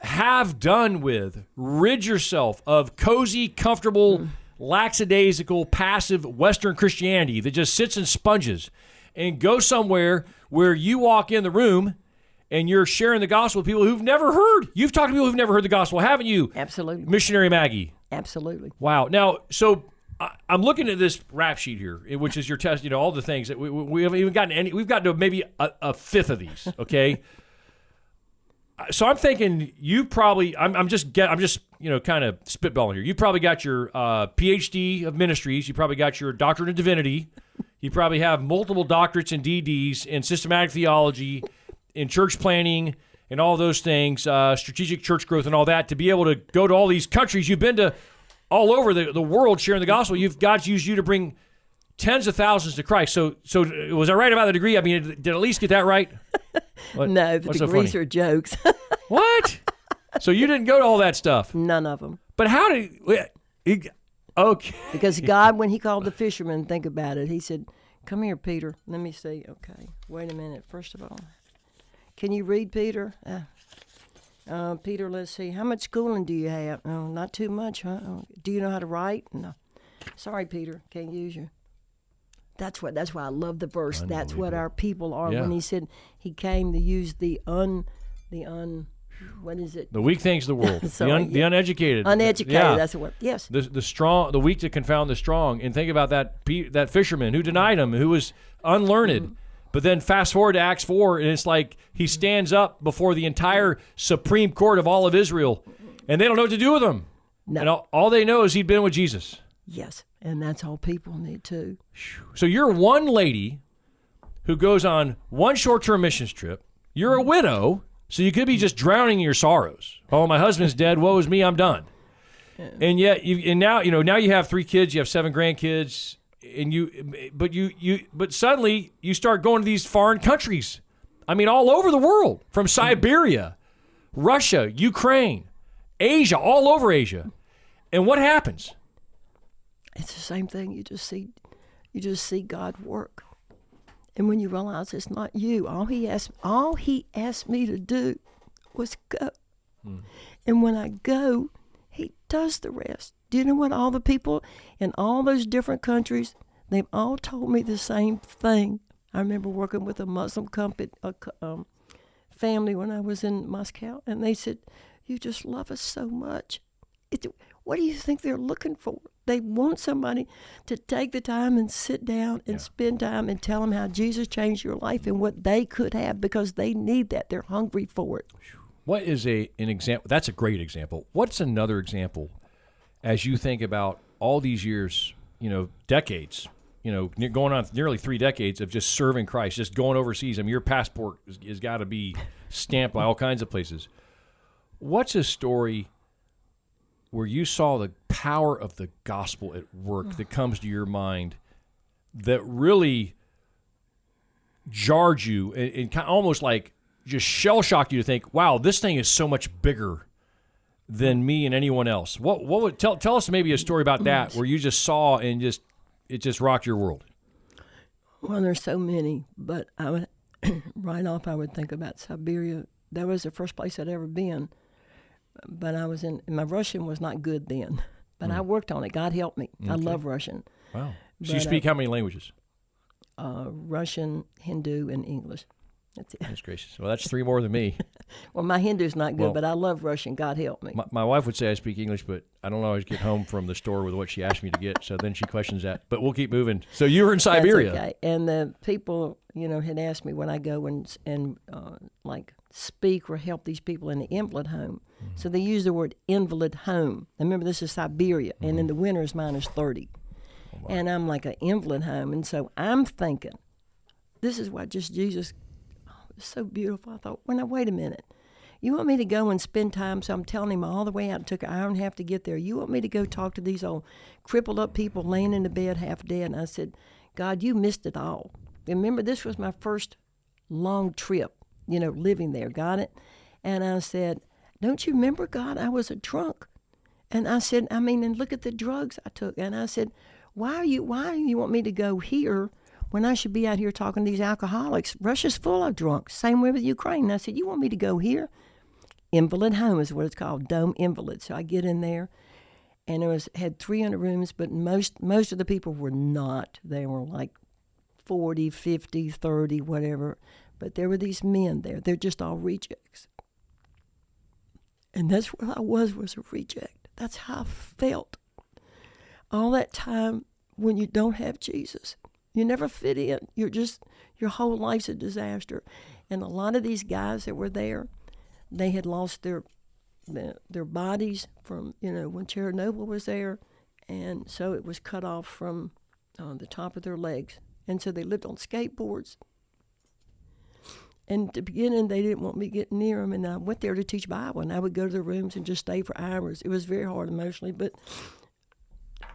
have done with, rid yourself of cozy, comfortable, lackadaisical, passive Western Christianity that just sits and sponges, and go somewhere where you walk in the room and you're sharing the gospel with people who've never heard. You've talked to people who've never heard the gospel, haven't you? Absolutely. Missionary Maggie. Absolutely. Wow. Now, so I'm looking at this rap sheet here, which is your test, all the things that we haven't even gotten any. We've gotten to maybe a fifth of these, okay? So I'm thinking you probably, I'm just kind of spitballing here. You probably got your PhD of ministries. You probably got your doctorate in divinity. You probably have multiple doctorates and DDs in systematic theology, in church planning, and all those things, strategic church growth and all that, to be able to go to all these countries. You've been to all over the world sharing the gospel. God's used you to bring tens of thousands to Christ. So was I right about the degree? I mean, did I at least get that right? No, the degrees are jokes. What? So you didn't go to all that stuff? None of them. But how did okay. Because God, when he called the fishermen, think about it, he said, come here, Peter. Let me see. Okay, wait a minute. First of all, can you read, Peter? Peter, let's see. How much schooling do you have? Oh, not too much, huh? Oh, do you know how to write? No. Sorry, Peter. Can't use you. That's why I love the verse. That's what our people are. Yeah. When he said he came to use the what is it? The weak things of the world. Sorry, the uneducated. Uneducated, Yeah. that's what. Yes. The strong, the weak to confound the strong. And think about that fisherman who denied him, who was unlearned. But then fast forward to Acts 4, and it's like he stands up before the entire Supreme Court of all of Israel, and they don't know what to do with him. No. And all they know is he'd been with Jesus. Yes, and that's all people need too. So you're one lady who goes on one short-term missions trip. You're a widow, so you could be just drowning in your sorrows. Oh, my husband's dead. Woe is me. I'm done. And yet, now you have 3 kids. You have 7 grandkids, but suddenly you start going to these foreign countries. I mean, all over the world, from Siberia, Russia, Ukraine, Asia, all over Asia. And what happens? It's the same thing. You just see God work. And when you realize it's not you, all he asked me to do was go. And when I go, he does the rest. Do you know what all the people in all those different countries, they've all told me the same thing. I remember working with a Muslim family when I was in Moscow, and they said, "You just love us so much." What do you think they're looking for? They want somebody to take the time and sit down and spend time and tell them how Jesus changed your life and what they could have, because they need that. They're hungry for it. What is an example? That's a great example. What's another example as you think about all these years, decades, going on nearly 3 decades of just serving Christ, just going overseas? I mean, your passport has got to be stamped by all kinds of places. What's a story where you saw the power of the gospel at work that comes to your mind that really jarred you and kind of almost like just shell-shocked you to think, wow, this thing is so much bigger than me and anyone else? What would tell us maybe a story about that where you just saw and it just rocked your world? Well, there's so many, but I would right off I would think about Siberia. That was the first place I'd ever been. But I was my Russian was not good then, but I worked on it. God helped me. Okay. I love Russian. Wow. So you speak how many languages? Russian, Hindu, and English. That's it. That's gracious. Well, that's 3 more than me. Well, my Hindu's not good, but I love Russian. God help me. My wife would say I speak English, but I don't always get home from the store with what she asked me to get, so then she questions that. But we'll keep moving. So you were in Siberia. That's okay. And the people, had asked me when I go and speak or help these people in the invalid home. Mm-hmm. So they use the word invalid home. Now remember, this is Siberia, and in the winter it's -30. Oh, wow. And I'm like an invalid home. And so I'm thinking, this is why just Jesus, it's so beautiful. I thought, well, now, wait a minute. You want me to go and spend time? So I'm telling him all the way out. It took an hour and a half to get there. You want me to go talk to these old crippled up people laying in the bed half dead? And I said, God, you missed it all. Remember, this was my first long trip, living there. Got it? And I said, don't you remember, God, I was a drunk. And I said, and look at the drugs I took. And I said, why you want me to go here when I should be out here talking to these alcoholics? Russia's full of drunks. Same way with Ukraine. And I said, you want me to go here? Invalid home is what it's called, Dome Invalid. So I get in there, and had 300 rooms, but most of the people were not. They were like 40, 50, 30, whatever. But there were these men there. They're just all rejects. And that's what I was a reject. That's how I felt. All that time when you don't have Jesus, you never fit in. Your whole life's a disaster. And a lot of these guys that were there, they had lost their bodies from, when Chernobyl was there. And so it was cut off from the top of their legs. And so they lived on skateboards. And at the beginning, they didn't want me getting near them, and I went there to teach Bible, and I would go to their rooms and just stay for hours. It was very hard emotionally, but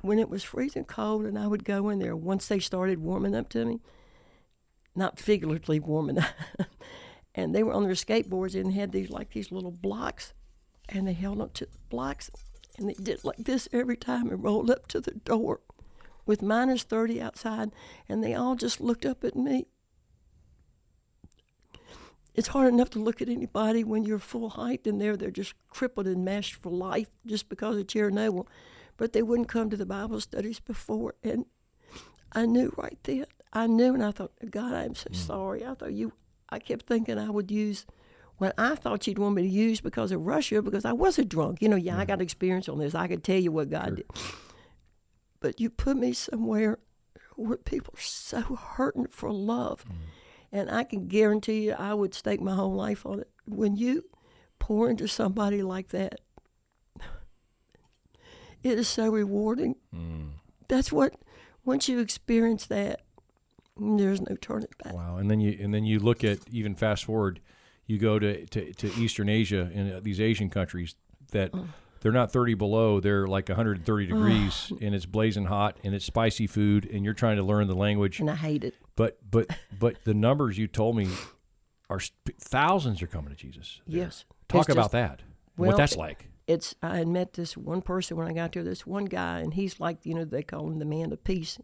when it was freezing cold and I would go in there, once they started warming up to me, not figuratively warming up, and they were on their skateboards and had these little blocks, and they held up to the blocks, and they did like this every time and rolled up to the door with -30 outside, and they all just looked up at me. It's hard enough to look at anybody when you're full height, and they're just crippled and mashed for life just because of Chernobyl. But they wouldn't come to the Bible studies before, and I knew right then. And I thought, God, I'm so sorry. I kept thinking I would use what I thought you'd want me to use because of Russia, because I was a drunk. I got experience on this. I could tell you what God did. But you put me somewhere where people are so hurting for love. And I can guarantee you, I would stake my whole life on it. When you pour into somebody like that, it is so rewarding. That's what, once you experience that, there's no turning back. Wow. And then you look at, even fast forward, you go to Eastern Asia and these Asian countries that they're not 30 below, they're like 130 degrees, and it's blazing hot, and it's spicy food, and you're trying to learn the language. And I hate it. But the numbers you told me are thousands are coming to Jesus. Yes. Talk about that. Well, what that's like. I had met this one person when I got there, this one guy, and he's like, they call him the man of peace,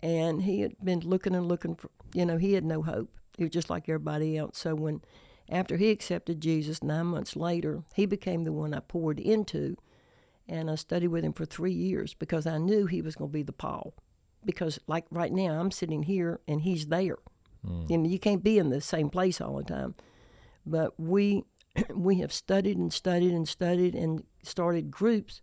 And he had been looking and looking for, he had no hope. He was just like everybody else. So after he accepted Jesus 9 months later, he became the one I poured into, and I studied with him for 3 years because I knew he was going to be the Paul. Because like right now, I'm sitting here and he's there. You can't be in the same place all the time. But we have studied and studied and studied and started groups,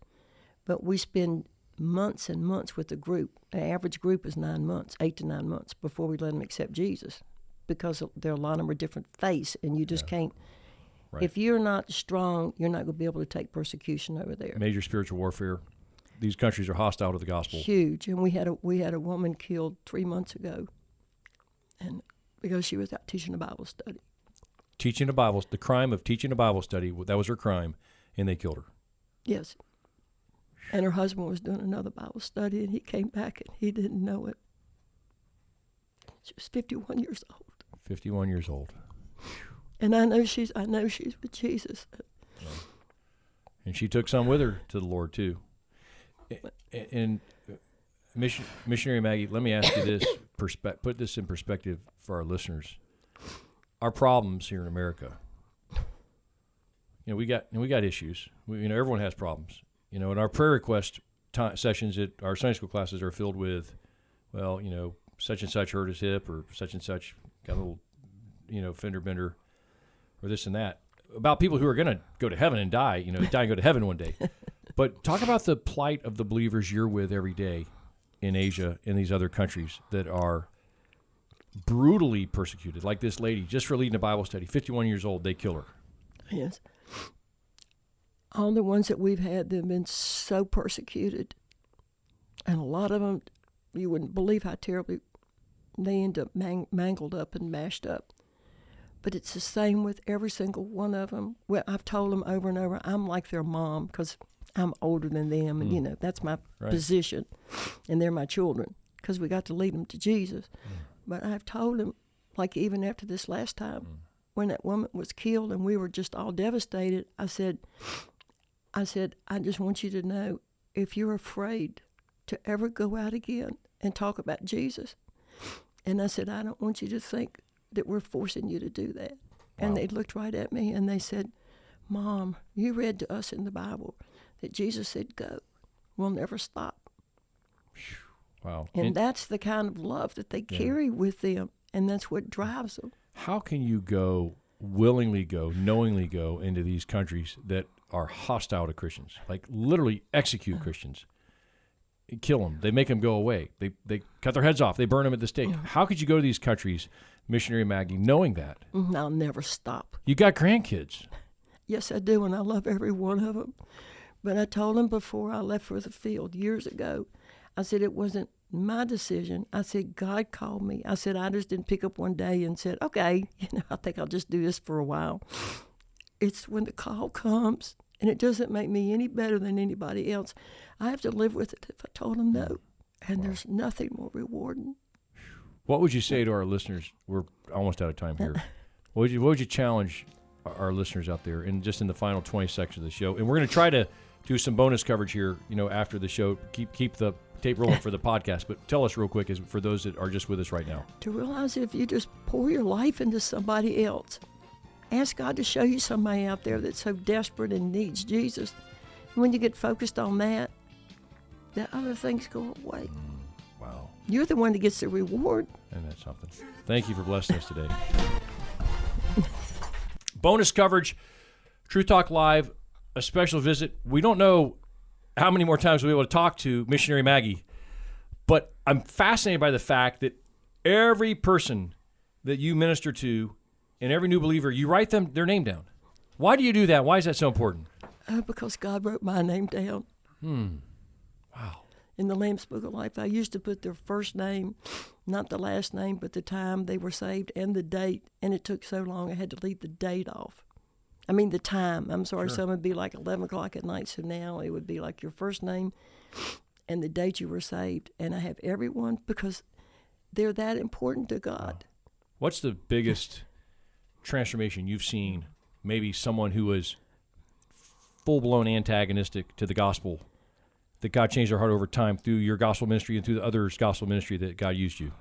but we spend months and months with the group. The average group is 9 months, 8 to 9 months before we let them accept Jesus, because there are a lot of them are different faiths, and you just can't. Right. If you're not strong, you're not going to be able to take persecution over there. Major spiritual warfare. These countries are hostile to the gospel. Huge, and we had a woman killed 3 months ago, and because she was out teaching a Bible study. The crime of teaching a Bible study, that was her crime, and they killed her. Yes. And her husband was doing another Bible study, and he came back, and he didn't know it. She was 51 years old. 51 years old. And I know she's with Jesus. Yeah. And she took some with her to the Lord, too. And Missionary Maggie, let me ask you this, put this in perspective for our listeners. Our problems here in America, we got issues. Everyone has problems. And our prayer request sessions at our Sunday school classes are filled with, such and such hurt his hip, or such and such got a little, fender bender, or this and that, about people who are going to go to heaven and die, die and go to heaven one day. But talk about the plight of the believers you're with every day in Asia, in these other countries that are brutally persecuted, like this lady, just for leading a Bible study, 51 years old, they kill her. Yes. All the ones that we've had, they've been so persecuted. And a lot of them, you wouldn't believe how terribly they end up mangled up and mashed up. But it's the same with every single one of them. Well, I've told them over and over, I'm like their mom because I'm older than them, and that's my position, and they're my children because we got to lead them to Jesus. But I've told them, like even after this last time, when that woman was killed and we were just all devastated, I said, I just want you to know, if you're afraid to ever go out again and talk about Jesus, and I said, I don't want you to think that we're forcing you to do that. Wow. And they looked right at me and they said, Mom, you read to us in the Bible that Jesus said, go. We'll never stop. Wow. And that's the kind of love that they carry with them, and that's what drives them. How can you willingly go, knowingly go into these countries that are hostile to Christians, like literally execute Christians, kill them, they make them go away, they cut their heads off, they burn them at the stake? How could you go to these countries, Missionary Maggie, knowing that? I'll never stop. You got grandkids. Yes, I do, and I love every one of them. But I told them before I left for the field years ago, I said it wasn't my decision. I said God called me. I said I just didn't pick up one day and said, okay, I think I'll just do this for a while. It's when the call comes, and it doesn't make me any better than anybody else. I have to live with it if I told them no, and there's nothing more rewarding. What would you say to our listeners? We're almost out of time here. What would you challenge our listeners out there, and just in the final 20 seconds of the show? And we're going to try to do some bonus coverage here, after the show. Keep the tape rolling for the podcast. But tell us real quick, as for those that are just with us right now, to realize if you just pour your life into somebody else, ask God to show you somebody out there that's so desperate and needs Jesus. And when you get focused on that, the other things go away. Wow. You're the one that gets the reward. And that's something. Thank you for blessing us today. Bonus coverage, True Talk Live, a special visit. We don't know how many more times we'll be able to talk to Missionary Maggie, but I'm fascinated by the fact that every person that you minister to, and every new believer, you write their name down. Why do you do that? Why is that so important? Because God wrote my name down. Wow. In the Lamb's Book of Life, I used to put their first name, not the last name, but the time they were saved and the date. And it took so long, I had to leave the date off. I mean, the time. I'm sorry, some would be like 11 o'clock at night. So now it would be like your first name and the date you were saved. And I have everyone because they're that important to God. Wow. What's the biggest transformation you've seen? Maybe someone who was full-blown antagonistic to the gospel, that God changed their heart over time through your gospel ministry and through the others' gospel ministry that God used you?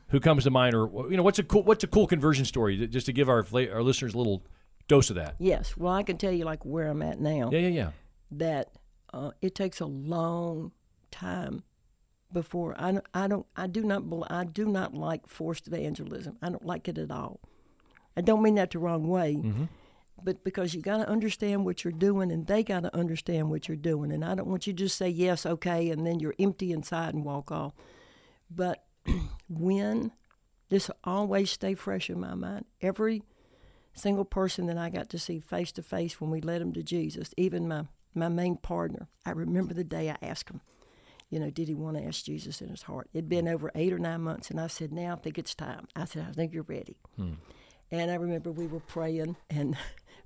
Who comes to mind? Or what's a cool conversion story, just to give our listeners a little dose of that? Yes. Well, I can tell you like where I'm at now. Yeah. That it takes a long time before I do not like forced evangelism. I don't like it at all. I don't mean that the wrong way, but because you got to understand what you're doing, and they got to understand what you're doing. And I don't want you to just say yes, okay, and then you're empty inside and walk off. But when this always stay fresh in my mind, every single person that I got to see face to face when we led them to Jesus, even my main partner, I remember the day I asked him, did he want to ask Jesus in his heart? It'd been over 8 or 9 months, and I said, now I think it's time. I said, I think you're ready. And I remember we were praying, and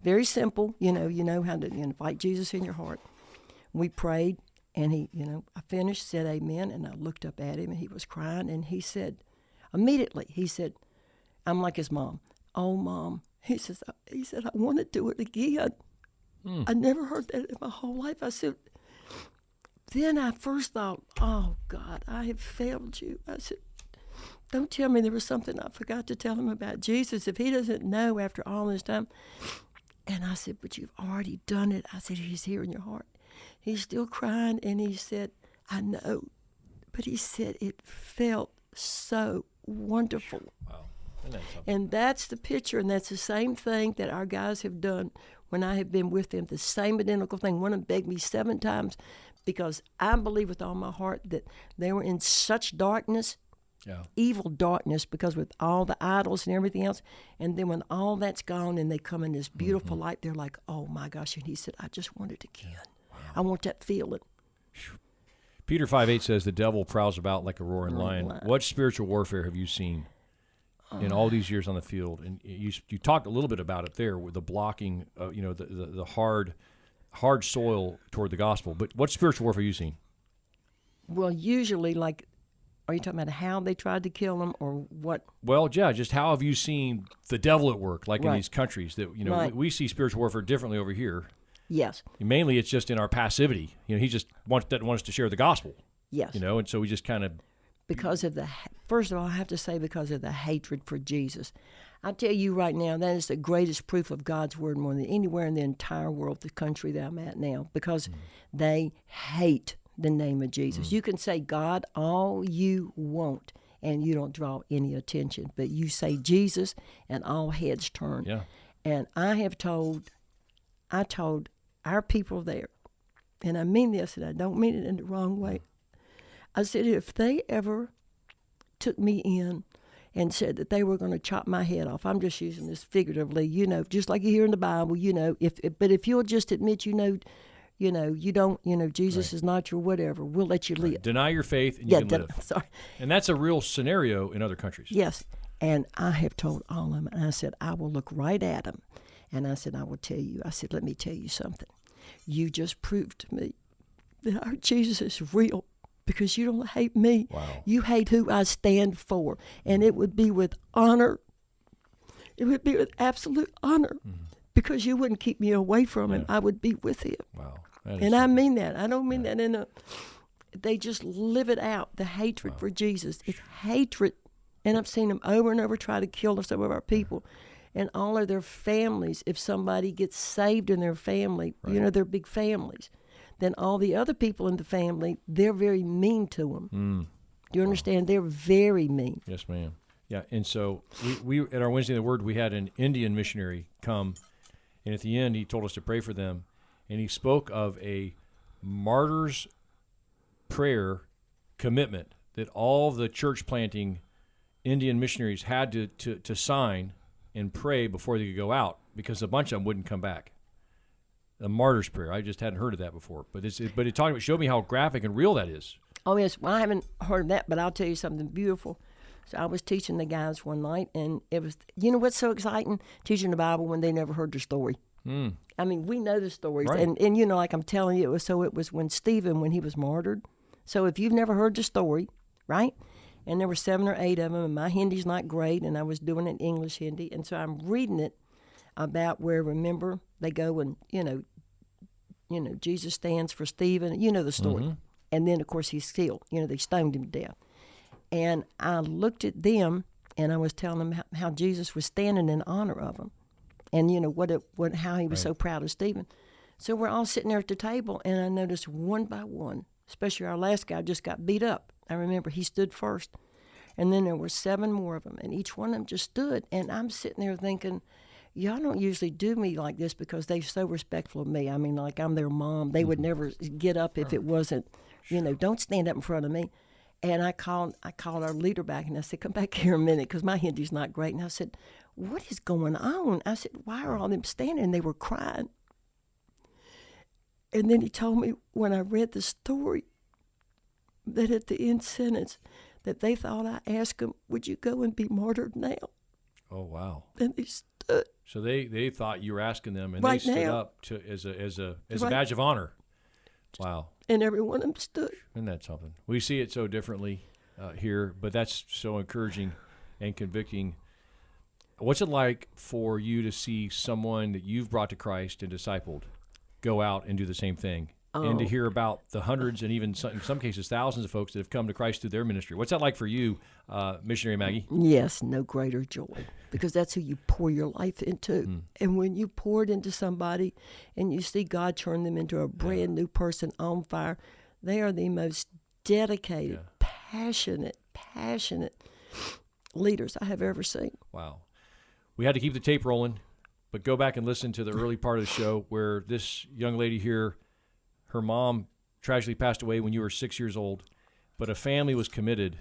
very simple, you know how to invite Jesus in your heart. We prayed, and he, I finished, said amen, and I looked up at him, and he was crying, and he said, immediately, I'm like his mom. Oh, Mom. He said, I want to do it again. I never heard that in my whole life. I said, then I first thought, oh, God, I have failed you. I said, don't tell me there was something I forgot to tell him about Jesus if he doesn't know after all this time. And I said, but you've already done it. I said, he's here in your heart. He's still crying, and he said, I know. But he said it felt so wonderful. Wow. And that's the picture, and that's the same thing that our guys have done when I have been with them, the same identical thing. One of them begged me 7 times because I believe with all my heart that they were in such darkness, evil darkness, because with all the idols and everything else, and then when all that's gone and they come in this beautiful light, they're like, oh my gosh. And he said, I just want it again. Wow. I want that feeling. Peter 5:8 says the devil prowls about like a roaring lion. What spiritual warfare have you seen in all these years on the field? And you talked a little bit about it there with the blocking, the hard soil toward the gospel. But what spiritual warfare have you seen? Well, usually, are you talking about how they tried to kill them or what? Well, yeah, just how have you seen the devil at work, in these countries that, we see spiritual warfare differently over here. Yes. Mainly it's just in our passivity. He just doesn't want us to share the gospel. Yes. And so we just kind of... Because of first of all, I have to say because of the hatred for Jesus. I tell you right now, that is the greatest proof of God's word more than anywhere in the entire world, the country that I'm at now, because they hate the name of Jesus. You can say God all you want, and you don't draw any attention, but you say Jesus, and all heads turn. Yeah. And I told our people there, and I mean this, and I don't mean it in the wrong way. I said, if they ever took me in and said that they were going to chop my head off, I'm just using this figuratively, just like you hear in the Bible, but if you'll just admit, you don't, Jesus is not your whatever, we'll let you live. Right. Deny your faith and you can live. Sorry. And that's a real scenario in other countries. Yes. And I have told all of them, and I said, I will look right at them. And I said, I will tell you. I said, let me tell you something. You just proved to me that our Jesus is real. Because you don't hate me. Wow. You hate who I stand for. And it would be with honor. It would be with absolute honor. Because you wouldn't keep me away from him. I would be with him. Wow. And I mean that. I don't mean that in a... They just live it out, the hatred for Jesus. It's hatred. And I've seen them over and over try to kill some of our people. And all of their families, if somebody gets saved in their family, they're big families. Then all the other people in the family, they're very mean to them. Do you understand? They're very mean. Yes, ma'am. Yeah, and so we at our Wednesday in the Word, we had an Indian missionary come, and at the end he told us to pray for them, and he spoke of a martyr's prayer commitment that all the church planting Indian missionaries had to sign and pray before they could go out because a bunch of them wouldn't come back. A martyr's prayer. I just hadn't heard of that before, but it showed me how graphic and real that is. Oh, yes. Well, I haven't heard of that, but I'll tell you something beautiful. So I was teaching the guys one night, and it was, you know what's so exciting? Teaching the Bible when they never heard the story. I mean, we know the stories. Right. And, you know, like I'm telling you, it was when Stephen, when he was martyred. So if you've never heard the story, right? And there were 7 or 8 of them, and my Hindi's not great, and I was doing it in English Hindi. And so I'm reading it about where, remember, they go and, you know, Jesus stands for Stephen. You know the story. Mm-hmm. And then, of course, he's killed. You know, they stoned him to death. And I looked at them, and I was telling them how Jesus was standing in honor of them, and you know how he was so proud of Stephen. So we're all sitting there at the table, and I noticed one by one, especially our last guy just got beat up. I remember he stood first, and then there were 7 more of them, and each one of them just stood. And I'm sitting there thinking, y'all don't usually do me like this because they're so respectful of me. I mean, like I'm their mom. They would never get up if it wasn't, you know, don't stand up in front of me. And I called our leader back, and I said, come back here a minute, because my Hindi's not great. And I said, what is going on? I said, why are all them standing? And they were crying. And then he told me when I read the story that at the end sentence that they thought I asked him, would you go and be martyred now? Oh, wow. And they stood. So they thought you were asking them, and right they stood now. up as a badge of honor. Wow. And every one of them stood. Isn't that something? We see it so differently here, but that's so encouraging and convicting. What's it like for you to see someone that you've brought to Christ and discipled go out and do the same thing? And to hear about the hundreds and even in some cases thousands of folks that have come to Christ through their ministry. What's that like for you, Missionary Maggie? Yes, no greater joy, because that's who you pour your life into. And when you pour it into somebody and you see God turn them into a brand new person on fire, they are the most dedicated, passionate leaders I have ever seen. Wow. We had to keep the tape rolling, but go back and listen to the early part of the show where this young lady here, her mom tragically passed away when you were 6 years old, but a family was committed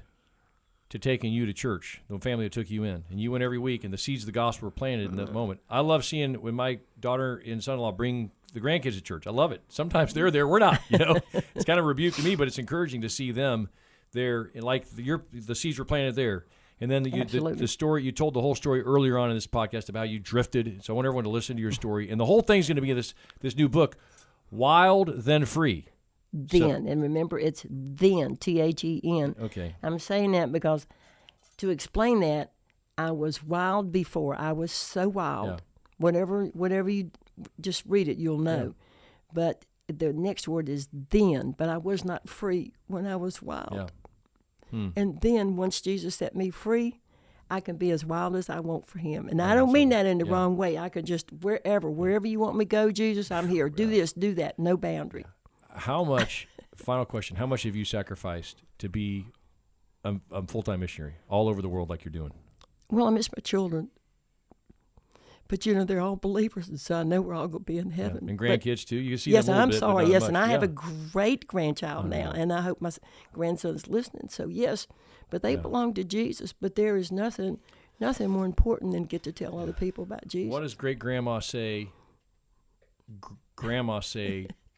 to taking you to church, the family that took you in. And you went every week, and the seeds of the gospel were planted in that moment. I love seeing when my daughter and son-in-law bring the grandkids to church. I love it. Sometimes they're there, we're not. You know, it's kind of a rebuke to me, but it's encouraging to see them there, like the seeds were planted there. And then the story, you told the whole story earlier on in this podcast about how you drifted. So I want everyone to listen to your story. And the whole thing's going to be in this new book, Wild Then Free. And remember, it's then, T-H-E-N. Okay. I'm saying that because to explain that, I was wild before. I was so wild. Yeah. Whatever you just read it, you'll know. Yeah. But the next word is then, but I was not free when I was wild. Yeah. And then once Jesus set me free, I can be as wild as I want for him. And I don't mean that in the wrong way. I can just, wherever you want me to go, Jesus, I'm here. Do this, do that, no boundary. How much, final question, how much have you sacrificed to be a full-time missionary all over the world like you're doing? Well, I miss my children. But, you know, they're all believers, and so I know we're all going to be in heaven. Yeah. And grandkids, too? You can see yes, them a I'm little bit, sorry. Yes, much. And I have a great grandchild now, and I hope my grandson's listening. So, yes, but they belong to Jesus. But there is nothing more important than get to tell other people about Jesus. What does great-grandma say,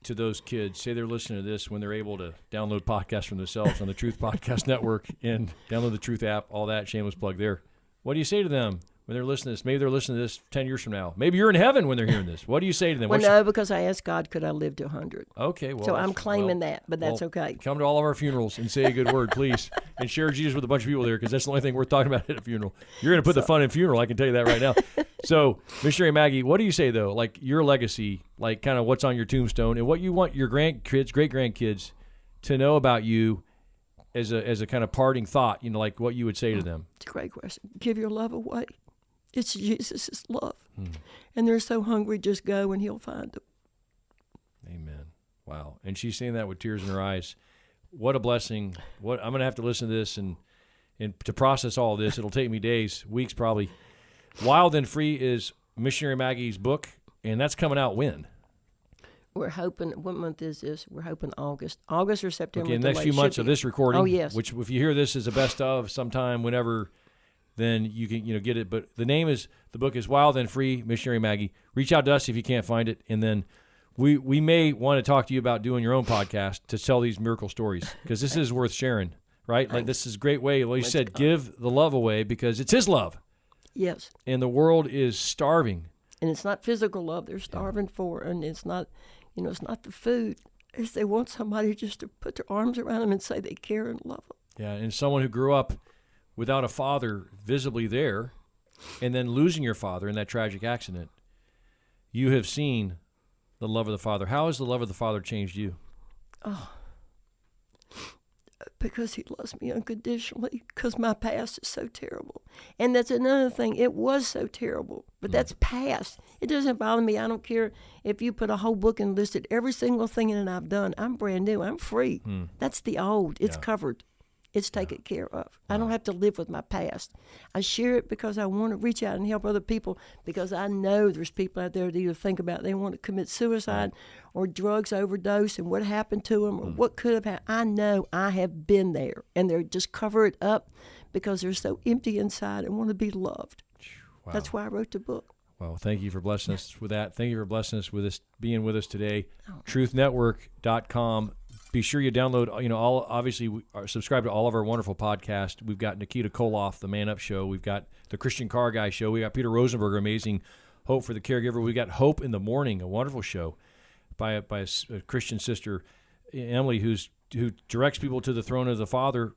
to those kids? Say they're listening to this when they're able to download podcasts from themselves on the Truth Podcast Network and download the Truth app, all that, shameless plug there. What do you say to them when they're listening to this? Maybe they're listening to this 10 years from now. Maybe you're in heaven when they're hearing this. What do you say to them? Well, no, because I asked God, could I live to 100? Okay, well. So I'm claiming that, but that's okay. Come to all of our funerals and say a good word, please, and share Jesus with a bunch of people there, because that's the only thing worth talking about at a funeral. You're going to put the fun in funeral, I can tell you that right now. So, Missionary Maggie, what do you say, though? Like your legacy, like kind of what's on your tombstone, and what you want your grandkids, great-grandkids to know about you as a kind of parting thought, you know, like what you would say to them? It's a great question. Give your love away. It's Jesus' love. And they're so hungry, just go and he'll find them. Amen. Wow. And she's saying that with tears in her eyes. What a blessing. I'm going to have to listen to this and to process all of this. It'll take me days, weeks probably. Wild and Free is Missionary Maggie's book, and that's coming out when? We're hoping, what month is this? We're hoping August or September. Okay, in the next few months of this recording. Oh, yes. Which, if you hear this as a best of sometime, whenever, then you can get it. But the book is Wild and Free, Missionary Maggie. Reach out to us if you can't find it, and then we may want to talk to you about doing your own podcast to tell these miracle stories, because this is worth sharing, right? Like, this is a great way. Like you said, give the love away because it's His love. Yes. And the world is starving. And it's not physical love they're starving for, and it's not, it's not the food. It's they want somebody just to put their arms around them and say they care and love them. Yeah, and someone who grew up without a father visibly there, and then losing your father in that tragic accident, you have seen the love of the Father. How has the love of the Father changed you? Oh, because He loves me unconditionally, because my past is so terrible. And that's another thing. It was so terrible, but that's past. It doesn't bother me. I don't care if you put a whole book and listed every single thing that I've done. I'm brand new. I'm free. That's the old. It's covered. It's taken care of. I don't have to live with my past. I share it because I want to reach out and help other people, because I know there's people out there that either think about they want to commit suicide or drugs overdose and what happened to them or what could have happened. I know I have been there, and they're just cover it up because they're so empty inside and want to be loved. Wow. That's why I wrote the book. Well, thank you for blessing us with that. Thank you for blessing us with this, being with us today. TruthNetwork.com. Be sure you download, obviously we are subscribe to all of our wonderful podcasts. We've got Nikita Koloff, the Man Up Show. We've got the Christian Car Guy Show. We got Peter Rosenberger, amazing Hope for the Caregiver. We got Hope in the Morning, a wonderful show by a Christian sister, Emily, who directs people to the throne of the Father.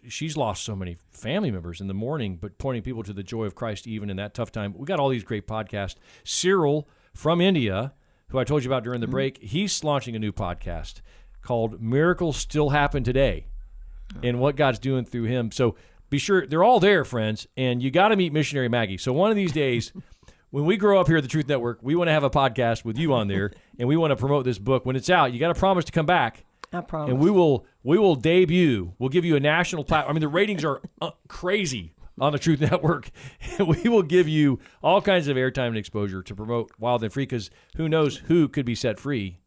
She's lost so many family members in the morning, but pointing people to the joy of Christ even in that tough time. We got all these great podcasts. Cyril from India, who I told you about during the break, he's launching a new podcast called Miracles Still Happen Today, and what God's doing through him. So be sure, they're all there, friends, and you got to meet Missionary Maggie. So one of these days, when we grow up here at the Truth Network, we want to have a podcast with you on there, and we want to promote this book. When it's out, you got to promise to come back. I promise. And we will debut. We'll give you a national platform. I mean, the ratings are crazy on the Truth Network. We will give you all kinds of airtime and exposure to promote Wild and Free, because who knows who could be set free.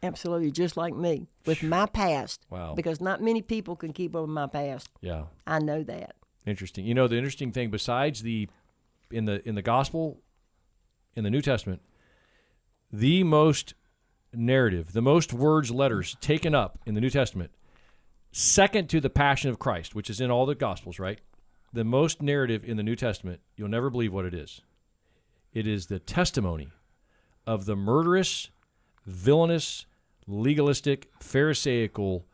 Absolutely, just like me, with my past. Wow. Because not many people can keep up with my past. Yeah. I know that. Interesting. The interesting thing, besides in the gospel, in the New Testament, the most narrative, the most words, letters taken up in the New Testament, second to the Passion of Christ, which is in all the Gospels, right? The most narrative in the New Testament, you'll never believe what it is. It is the testimony of the murderous, villainous, legalistic, pharisaical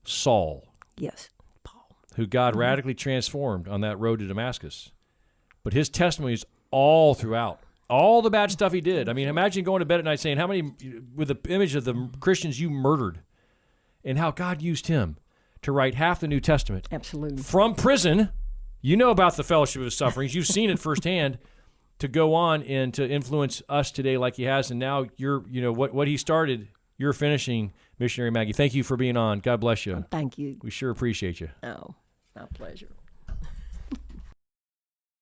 Saul. Yes, Paul. Who God radically transformed on that road to Damascus. But his testimony is all throughout. All the bad stuff he did. I mean, imagine going to bed at night saying, with the image of the Christians you murdered, and how God used him to write half the New Testament. Absolutely. From prison. You know about the fellowship of his sufferings. You've seen it firsthand. To go on and to influence us today like he has, and now what he started, you're finishing, Missionary Maggie. Thank you for being on. God bless you. Thank you. We sure appreciate you. Oh, my pleasure.